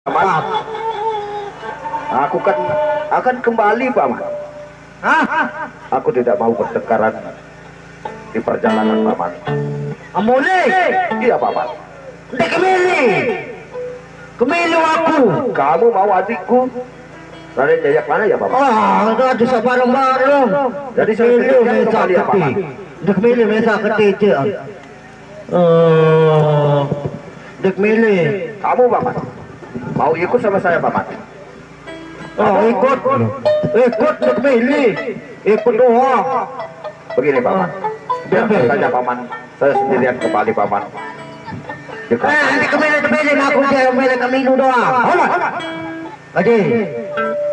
Paman, aku kan akan kembali, Paman. Aku tidak mau bertengkaran di perjalanan, Paman. Amole, Iya, Paman. tidak kemili aku. Kamu mau adikku Raden Jayaklana ya, Paman? Ada sabarang-barang. Jadi saya kembali ya, Paman. Tidak kemili mesa ketiga. Tidak kemili. Kamu, Paman, mau ikut sama saya, Paman? Ikut tidak kemili. Ikut doang. Begini, Paman. Biar saja, Paman. Saya sendirian kembali, Paman. Nanti kemili aku dia kemili doang. Adik,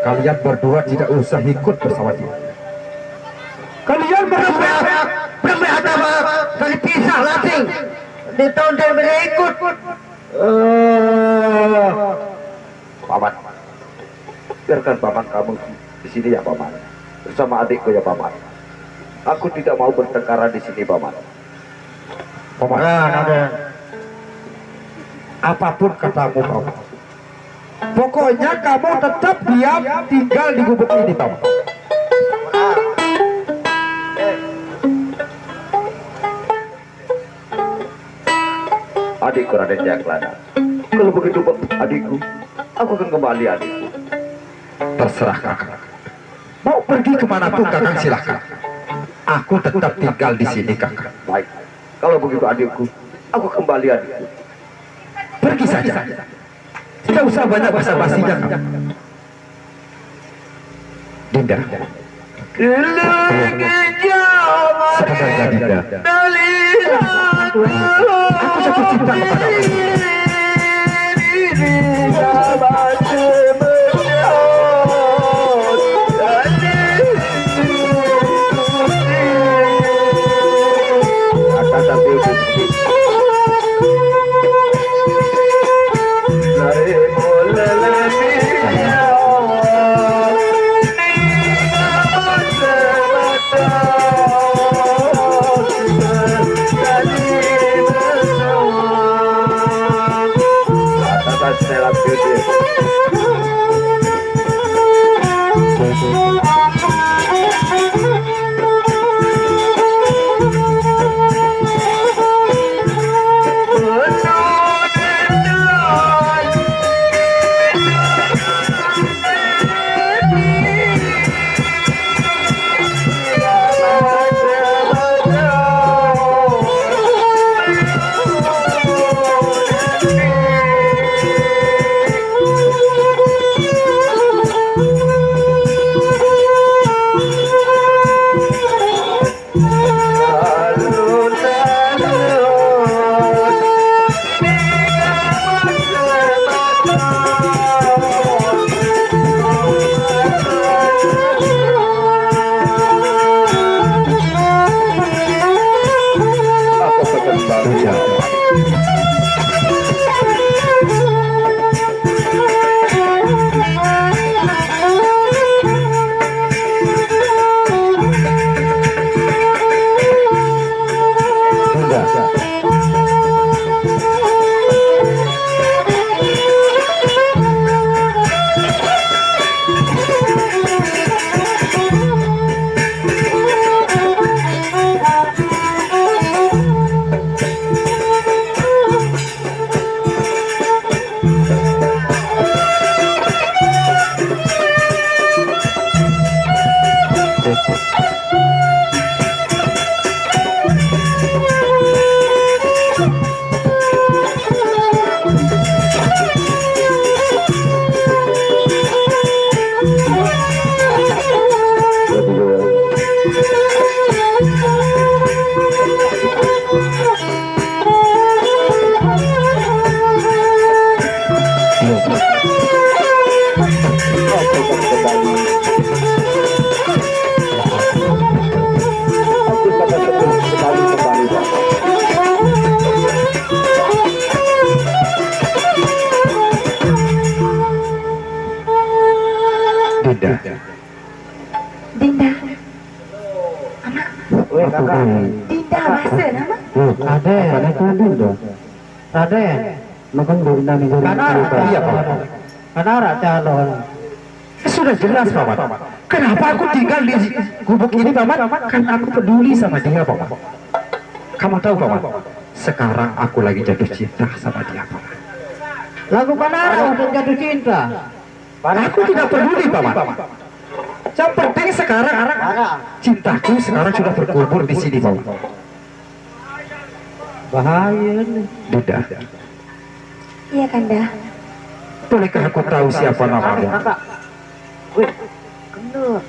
Kalian berdua tidak usah ikut bersama dia. kalian berapa kali pisah latih di tahun dia berikut. Paman, biarkan Paman kamu di sini ya, Paman. Bersama adikku ya, Paman. Aku tidak mau bertengkaran di sini, Paman. Paman, apapun katamu, Paman. Pokoknya kamu tetap diam tinggal di gubuk ini, Paman. Adikku Raden Jayaklana. Kalau begitu, adikku, aku akan kembali, adikku. Terserah kakak. Mau pergi kemanapun kakak silahkan. Aku tetap tinggal di sini, kakak. Baik. Kalau begitu, adikku, aku kembali, adikku. Pergi saja. Tidak usah banyak basa-basi, kakak. Dinda. Sebenarnya Dinda, aku jatuh cinta kepadamu. Dinda bahasa nama? Ada, makan dulu. Ada, makan dulu nami dulu. Iya, Pak. Kanara calon. Sudah jelas paman. Kenapa aku tinggal di gubuk ini paman? Karena aku peduli sama dia paman. Kamu tahu paman, sekarang aku lagi jatuh cinta sama dia paman. Lagu Kanara untuk jatuh cinta. Aku tidak peduli paman. Yang penting sekarang cintaku sekarang sudah berkubur di sini paman. Bahaya nih. Dinda, Iya Kanda. bolehkah aku tahu siapa namamu?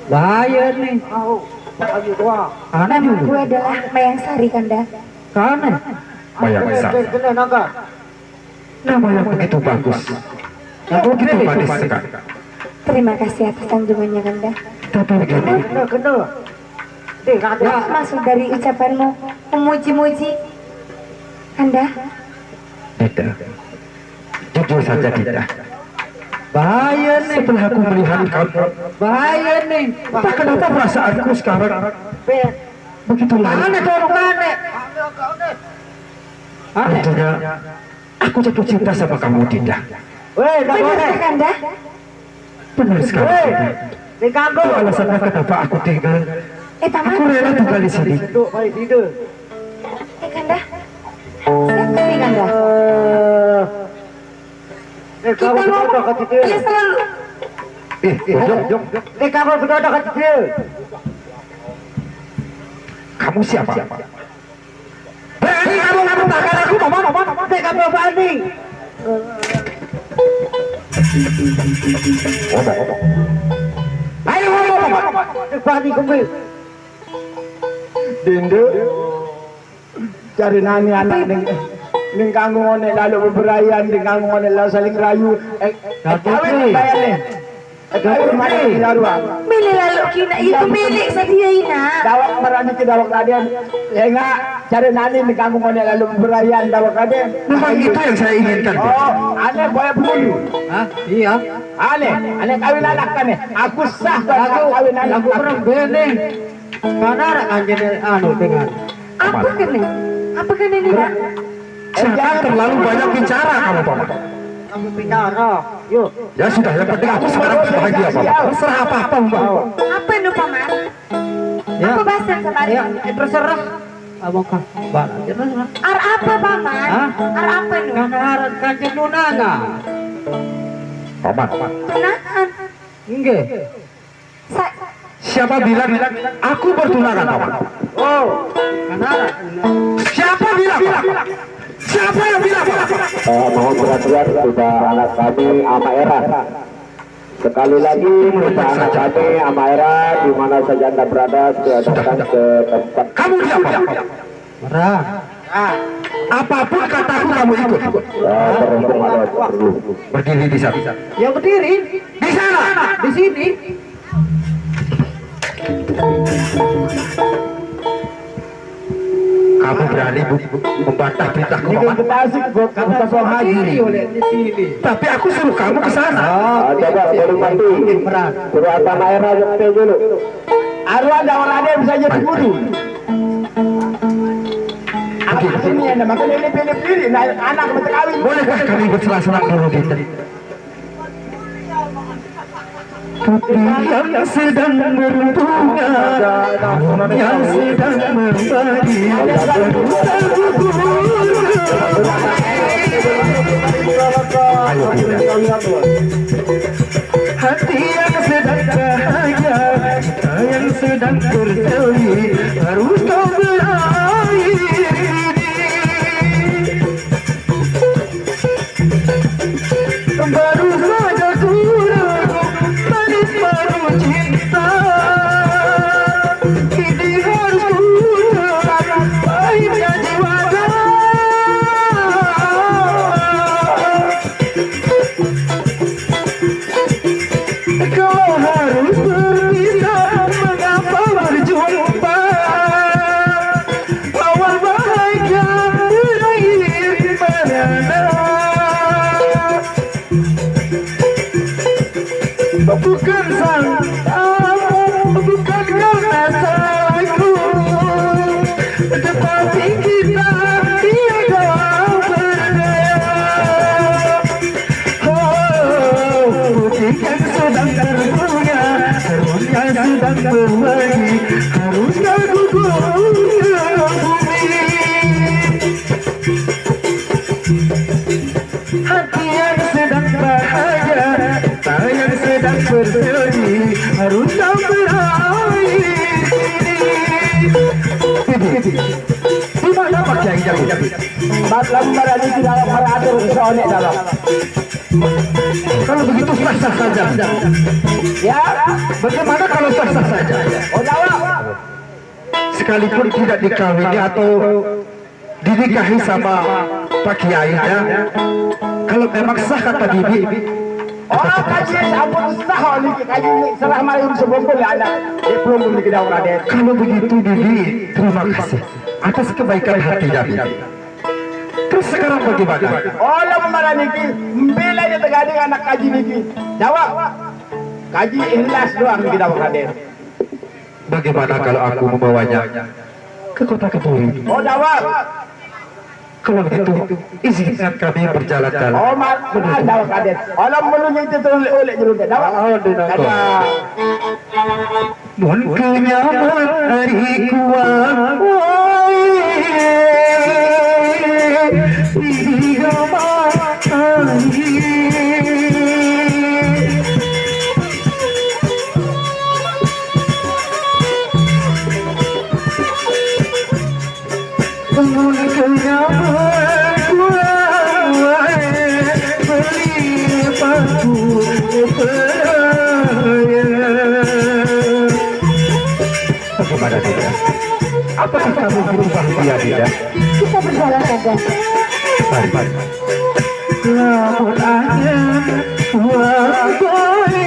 Bahaya nih. Aneh Nama dulu. gue adalah Mayang Sari Kanda. Kaneh. Mayang Sari. Nama yang begitu bagus, yang begitu manis sekali. Terima kasih atas sanjungannya Kanda. Tapi begini, Apa maksud dari ucapanmu memuji-muji Kanda? Dinda, jujur saja Dinda. Bahaya nih. Setelah aku melihat kamu, Bahaya nih. entah kenapa perasaanku sekarang begitu lain. Aneh dorong aneh. Aneh. Tentunya aku jatuh cinta sama kamu Dinda. Weh, dah Benar boleh. Kanda? Benar sekali Dinda. Di kanggo. Itu alasannya kenapa aku tinggal. Paman. Aku rela tinggal di sini. Duduk baik tidur. Kanda. Siapa sih Kanda? Kita Kamu sudah ngomong. kat dia. Iya selalu. Jom. Kamu sudah kat dia. Kamu siapa? Berani kamu membakar aku, mama. Kamu berani. Ayo ngomong, mama. Berani kamu. Dinda cari nani anak ning kanggo ngene lalu beberayan ning kanggo ngene lalu saling rayu kawin bayane kawin mana dinarua Milih lalu kina itu milik sa dia ina. dawak marani ke dawak kadian enga cari nani ning kanggo ngene lalu beberayan dawak kadian Memang itu yang saya inginkan. oh aneh boya dulu Hah? Iya. aneh kawin anak kan aku sah kawin anak Lagu orang bening. Kanara kan jadi anu dengan. Apa kena? Apa kena ini nak? Jangan terlalu banyak bicara kamu, paman. Kamu bicara. Yuk. Ya sudah, yang penting aku sekarang bahagia, paman. Terserah apa-apa, mbak. Apa nu paman? Ya. Apa bahasa sama Ya, dia? terserah. Abang kah? Barat. Terserah. Ar apa paman? Hah? Ar apa nu? Kanara kan nunanga. Paman, Tunangan. Enggak. siapa bilang aku bertunangan, paman? Oh. Kanara. Siapa bilang? Siapa yang bilang, paman? Mohon perhatian kepada anak kami Ama Era. Sekali lagi kepada anak kami Ama Era, di mana saja Anda berada, sudah datang ke tempat. Kamu diam, paman. Marah. Apapun kataku kamu ikut. Berhubung ada perlu. Berdiri di sana. Yang berdiri Di sana. di sini. Kamu berani membantah perintahku, Ini paman? kita asik buat kita soal haji. Berdiri oleh di sini. Tapi aku suruh kamu ke sana. Coba baru mati. Berat. Suruh Ama Era jemput dulu. Arwah dawal ada yang bisa jadi guru. Aku ini ada makanya ini pilih-pilih anak macam kawin. Bolehkah kami bersenang-senang dulu, Dinda? Tapi yang sedang berbunga, yang sedang membagi Ayo Dinda, hati yang sedang bahagia, kita yang sedang berselisih, harus kau berakhir. Baru saja kurang manis baru cinta, kini harus kurang pahitnya jiwa. Kau harus berpisah, mengapa berjumpa? Awal bahagia berakhir mana? Bukan salahmu, bukan karena salahku, tetapi kita tiada berdaya. Oh, yang sedang terbunya, harum yang sedang berwangi, haruskah gugurnya bumi. Hati yang sedang bahagia, cinta yang sedang berseri, haruskah berakhir. Di mana Pak Kiai Jabi? Lambaran itu dalam para atur kesonek dalam. Kalau begitu sah-sah saja. Ya, Bagaimana kalau sah-sah saja? oh jawab. Sekalipun tidak dikawini atau dinikahi sama Pak Kiai ya. Kalau memang sah kata bibi. Oh, kaji ampun sah ni kaji ni serah malam sebelum anak. Dia belum memiliki daun Raden. Kalau begitu bibi, terima kasih atas kebaikan hatinya bibi. Terus sekarang bagaimana? Oh, lambaran niki membela dia tergading anak kaji niki. Jawab. Kaji ikhlas doang niki daun Raden. Bagaimana kalau aku membawanya ke kota Kediri? Oh, jawab. Kalau begitu, izinkan kami berjalan-jalan. Oh, benar daun Raden. Alam melunya itu teroleh oleh jeruk. Jawab. Jawab. Mun kenyaman hari kuat, Bagaimana tidak? Apakah kamu berubah dia tidak? Kita berjalan saja. Mari, mari. Lamun angin wagoe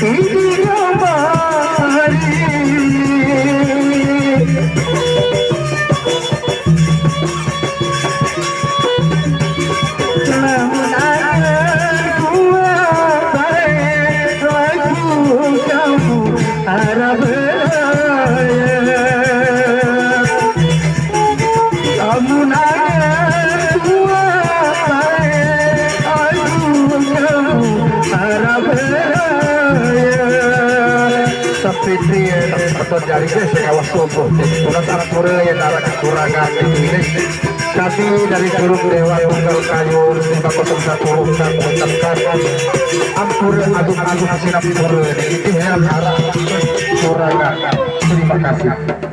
ini kembali. Lamun angin wagoe lagu kamu harap beraya. Lamun angin wagoe lagu kamu harap beraya. Sampai dia atau dari saya sekawas subuh ulas ampura yang darah kekurangan ini. Kami dari Guru Dewa Tunggal Kayu 501 mengucapkan ampura agung-agung sinapura ini harap kurangan. Terima kasih.